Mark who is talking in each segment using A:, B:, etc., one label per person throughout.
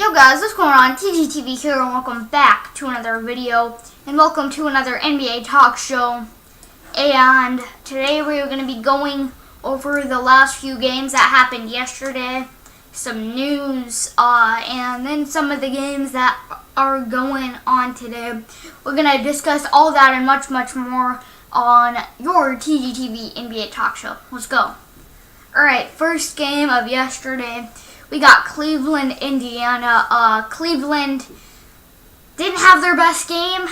A: Yo guys, what's going on? TGTV here and welcome back to another video and welcome to another NBA talk show. And today we're going to be going over the last few games that happened yesterday, some news, and then some of the games that are going on today. We're going to discuss all that and much, much more on your TGTV NBA talk show. Let's go. Alright, first game of yesterday. We got Cleveland, Indiana. Cleveland didn't have their best game,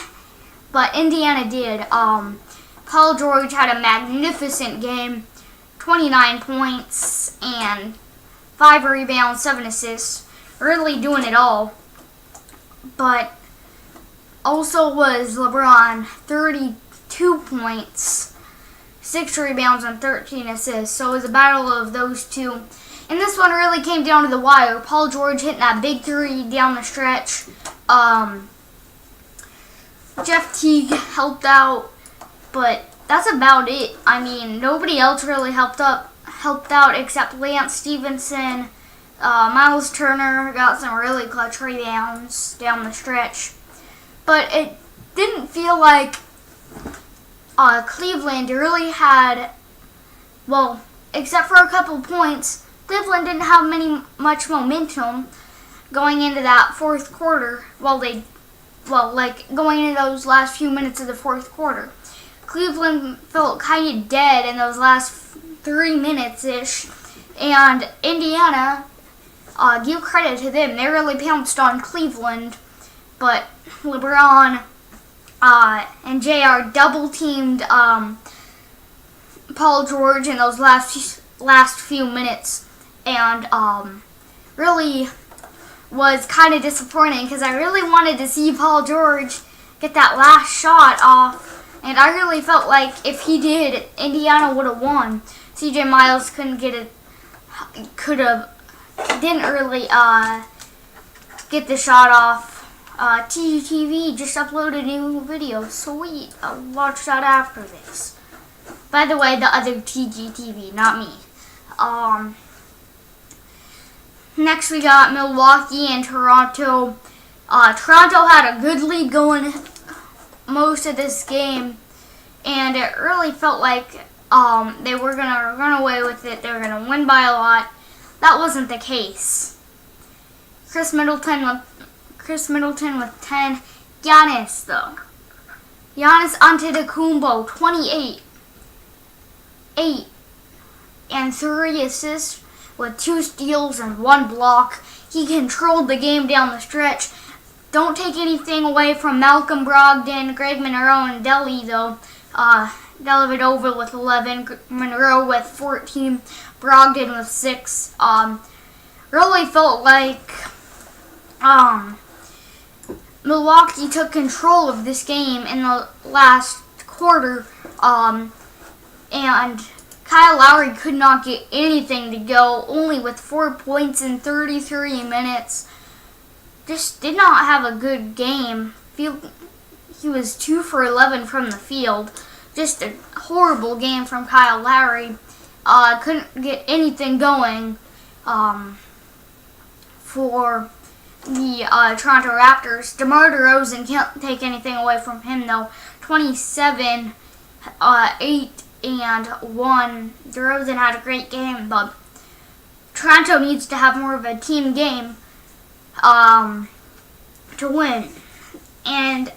A: but Indiana did. Paul George had a magnificent game, 29 points and 5 rebounds, 7 assists, really doing it all. But also was LeBron, 32 points, 6 rebounds, and 13 assists. So it was a battle of those two. And this one really came down to the wire. Paul George hitting that big three down the stretch. Jeff Teague helped out, but that's about it. I mean, nobody else really helped out except Lance Stevenson. Miles Turner got some really clutch rebounds down the stretch. But it didn't feel like Cleveland really had, well, except for a couple points, Cleveland didn't have much momentum going into that fourth quarter. Going into those last few minutes of the fourth quarter. Cleveland felt kind of dead in those last 3 minutes-ish. And Indiana, give credit to them. They really pounced on Cleveland. But LeBron and JR double-teamed Paul George in those last few minutes. And really was kind of disappointing because I really wanted to see Paul George get that last shot off, and I really felt like if he did, Indiana would have won. CJ Miles didn't really get the shot off. TGTV just uploaded a new video. Sweet, I'll watch that after this. By the way, the other TGTV, not me. Next, we got Milwaukee and Toronto. Toronto had a good lead going most of this game, and it really felt like they were going to run away with it. They were going to win by a lot. That wasn't the case. Chris Middleton with 10. Giannis, though. Giannis Antetokounmpo, 28. 8 and 3 assists with 2 steals and 1 block. He controlled the game down the stretch. Don't take anything away from Malcolm Brogdon, Greg Monroe, and Delly, though. Dellavedova with 11, Monroe with 14, Brogdon with 6. Really felt like Milwaukee took control of this game in the last quarter, and Kyle Lowry could not get anything to go, only with 4 points in 33 minutes. Just did not have a good game. He was 2 for 11 from the field. Just a horrible game from Kyle Lowry. Couldn't get anything going for the Toronto Raptors. DeMar DeRozan can't take anything away from him, though. 27, 8, and 1. DeRozan had a great game, but Toronto needs to have more of a team game to win. And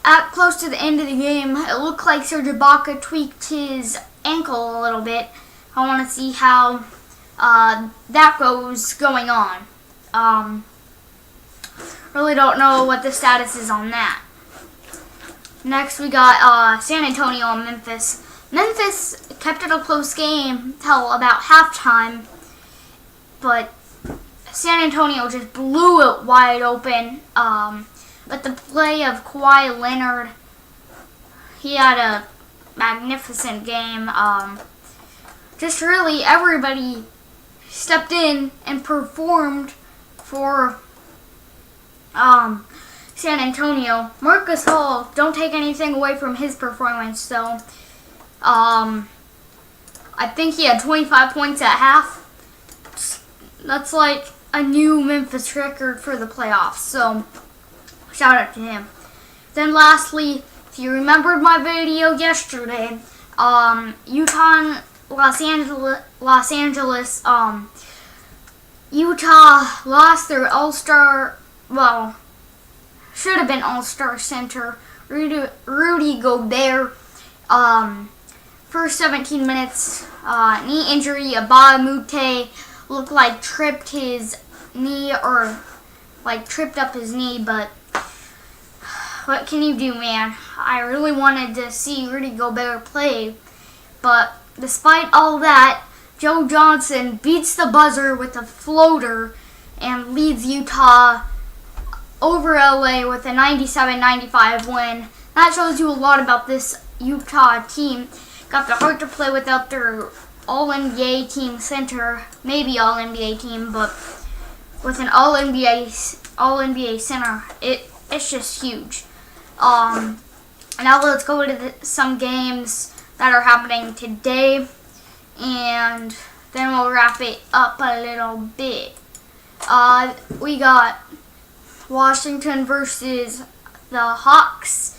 A: at close to the end of the game, it looked like Serge Ibaka tweaked his ankle a little bit. I want to see how that goes going on. Really don't know what the status is on that. Next, we got San Antonio and Memphis. Memphis kept it a close game till about halftime, but San Antonio just blew it wide open. But the play of Kawhi Leonard, he had a magnificent game. Just really everybody stepped in and performed for San Antonio. Marcus Hall, don't take anything away from his performance, though. I think he had 25 points at half. That's like a new Memphis record for the playoffs. So shout out to him. Then lastly, if you remembered my video yesterday, Utah and Los Angeles, Utah lost their all-star, well, should have been all-star center, Rudy Gobert. First 17 minutes, knee injury. Abba Mute looked like tripped his knee, or like tripped up his knee, but what can you do, man? I really wanted to see Rudy Gobert play, but despite all that, Joe Johnson beats the buzzer with a floater and leads Utah over LA with a 97-95 win. That shows you a lot about this Utah team. Got the heart to play without their All-NBA team center, maybe All-NBA team, but with an All-NBA center, it's just huge. Now let's go to some games that are happening today, and then we'll wrap it up a little bit. We got Washington versus the Hawks.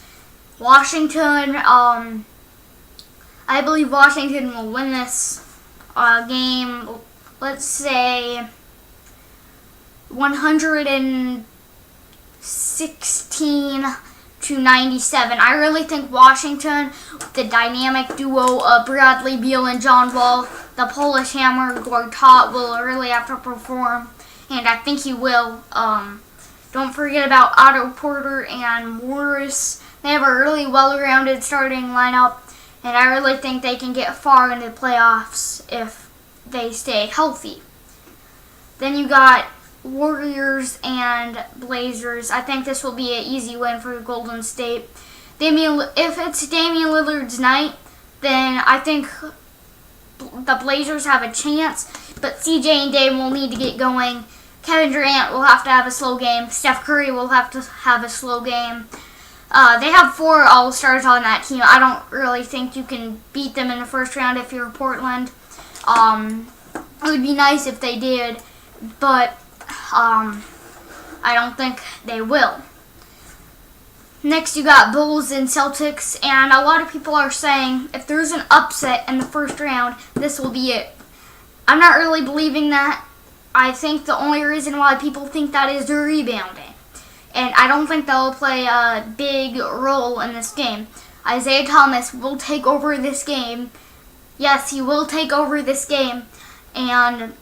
A: Washington, I believe Washington will win this game, let's say 116-97. I really think Washington, the dynamic duo of Bradley Beal and John Wall, the Polish Hammer, Gortat, will really have to perform, and I think he will. Don't forget about Otto Porter and Morris. They have a really well-rounded starting lineup, and I really think they can get far into the playoffs if they stay healthy. Then you got Warriors and Blazers. I think this will be an easy win for Golden State. If it's Damian Lillard's night, then I think the Blazers have a chance, but CJ and Dame will need to get going. Kevin Durant will have to have a slow game. Steph Curry will have to have a slow game. They have 4 All-Stars on that team. I don't really think you can beat them in the first round if you're Portland. It would be nice if they did, but I don't think they will. Next, you got Bulls and Celtics, and a lot of people are saying if there's an upset in the first round, this will be it. I'm not really believing that. I think the only reason why people think that is the rebounding. And I don't think they'll play a big role in this game. Isaiah Thomas will take over this game. Yes, he will take over this game and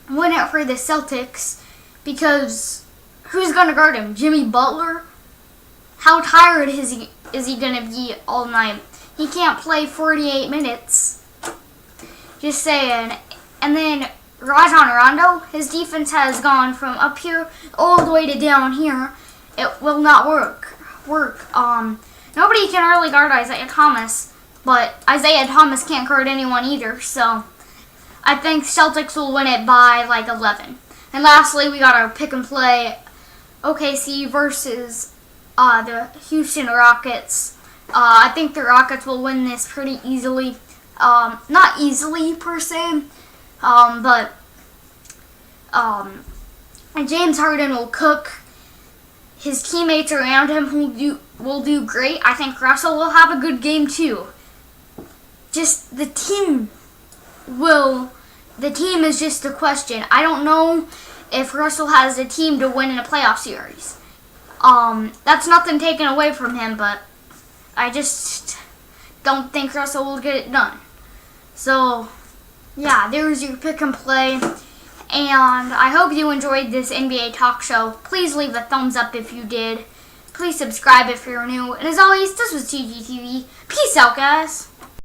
A: win it for the Celtics, because who's going to guard him? Jimmy Butler? How tired is he going to be all night? He can't play 48 minutes. Just saying. And then Rajon Rondo, his defense has gone from up here all the way to down here. It will not work. Nobody can really guard Isaiah Thomas, but Isaiah Thomas can't guard anyone either, so I think Celtics will win it by like 11. And lastly, we got our pick and play, OKC versus the Houston Rockets. I think the Rockets will win this pretty easily. Not easily per se, but James Harden will cook. His teammates around him will do great. I think Russell will have a good game too. Just the team is just the question. I don't know if Russell has a team to win in a playoff series. That's nothing taken away from him, but I just don't think Russell will get it done. So, yeah, there's your pick and play. And I hope you enjoyed this NBA talk show. Please leave a thumbs up if you did. Please subscribe if you're new. And as always, this was TGTV. Peace out, guys.